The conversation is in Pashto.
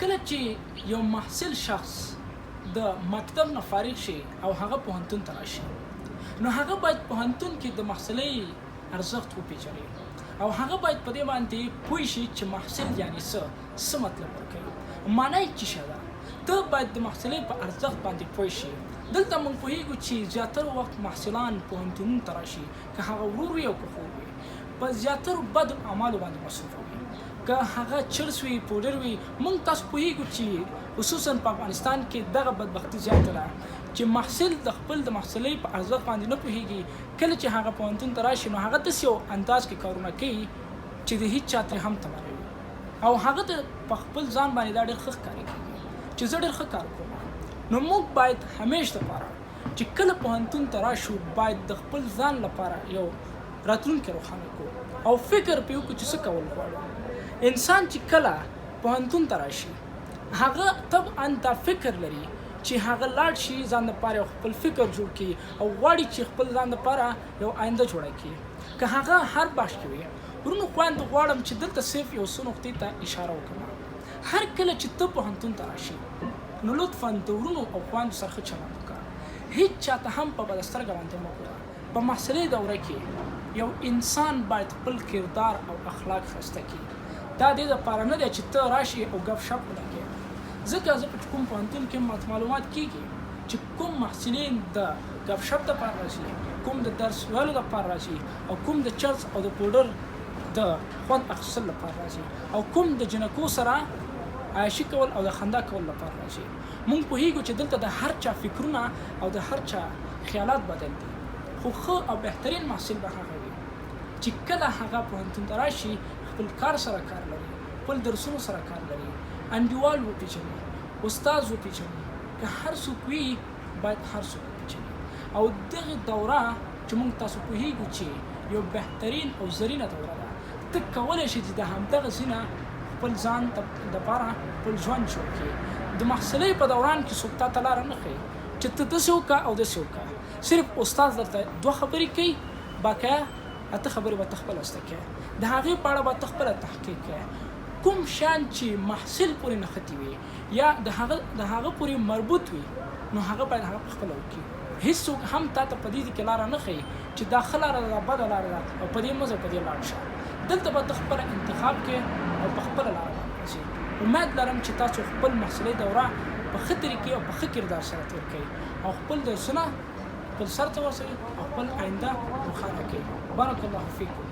کله چې یو محصل شخص د مکتب نه فارغ شي او هغه پوهنتون ته راشي نو هغه باید پوهنتون کې د محصلۍ ارزښت وپېژني او هغه باید په دې باندې پوه شي چې محصل یعنې څه مطلب ورکوي معنی یې څه شی ده ته باید د محصلۍ په ارزښت باندې پوه شي دلته موږ پوهېږو چې زیاتره وخت محصلان پوهنتونونو ته راشي که هغه ورور وي او که خور وي په زیاترو بدو اعمالو باندې مصروفه وي که هغه چرس وي پوډر وي موږ تاسو پوهېږو چې خصوصا په افغانستان کې دغه بدبختي زیاته ده چې محصل د خپل د محصلۍ په ارزښت باندې نه پوهېږي کله چې هغه پوهنتون ته راشي نو هغه داسې یو انداز کې کارونه کوي چې د هېڅ چا ترې هم تمه نه وي او هغه د په خپل ځان باندې دا ډېر ښه ښکاري کېږي چې زه ډېر ښه کار کوم نو موږ باید همیش دپاره چې کله پوهنتون ته راشو باید د خپل ځان لپاره یو راتلونکی روښانه کړو او فکر پرې وکړو چې څه کول غواړو انسان چې کله پوهنتون ته راشي هغه طبعا دا فکر لري چې هغه لاړ شي ځان لپاره یو خپل فکر جوړ کړي او غواړي چې خپل ځان لپاره یو آینده جوړه کړي که هغه هر باش کې وي ورونو خویندو غواړم چې دلته صرف یو څو نقطې ته اشاره وکړم هر کله چې ته پوهنتون ته راشي نو لطفا د ورونو او خویندو سره ښه چلند وکړه هېڅ چاته هم په بده سترګه باندې مه ګوره په محصلۍ دوره کې یو انسان باید خپل کردار او اخلاق ښایسته کړي دا دې دپاره نه دی چې ته راشي او ګپ شپ ولګې ځکه زه په کوم پوهنتون کې معلومات کېږي چې کوم محصلین د ګپ شپ دپاره راځي کوم د درس ویلو دپاره راځي او کوم د چرس او د پوډر د خوند اخیستل لپاره راځي او کوم د جنکو سره عایشي کول او د خندا کول لپاره راځي موږ پوهېږو چې دلته د هر چا فکرونه او د هر چا خیالات بدل دي خو ښه او بهترین محصل به هغه وي چې کله هغه پوهنتون ته راشي خپل کار سره کار لري خپل درسونو سره کار لري انډیوال وپېژني استاد وپېژني که هر څوک وي باید هر څوک وپېژني او دغه دوره چې موږ تاسو پوهېږو چې یو بهترین او زرینه دوره ده ته کولی شي چې د همدغه ځینه خپل ځان دپاره خپل ژوند جوړ کړي د محصلۍ په دوران کې څوک تا ته لاره نه ښیي چې ته داسې وکړه او داسې وکړه صرف استاد درته دوه خبرې کوي باقیه اته خبرې به ته خپله زده کوې د هغې په اړه به ته خپله تحقیق کوې کوم شیان چې محصل پورې نښتي وي یا د هغه پورې مربوط وي نو هغه باید هغه پخپله وکړي هېڅوک هم تا ته په دې کې لاره نه ښیي چې دا ښه لاره ده دا بده لاره ده او په دې مه ځه په دې لاړ شه دلته به ته خپله انتخاب کې او په خپله لاره باندې ځې امید لرم چې تاسو خپل محصلۍ دوره په ښه طریقې او په ښه کردار سره تېر کړئ او خپل درسونه خپل سر ته ورسوئ او خپل آینده روښانه کړئ بارک الله فیکم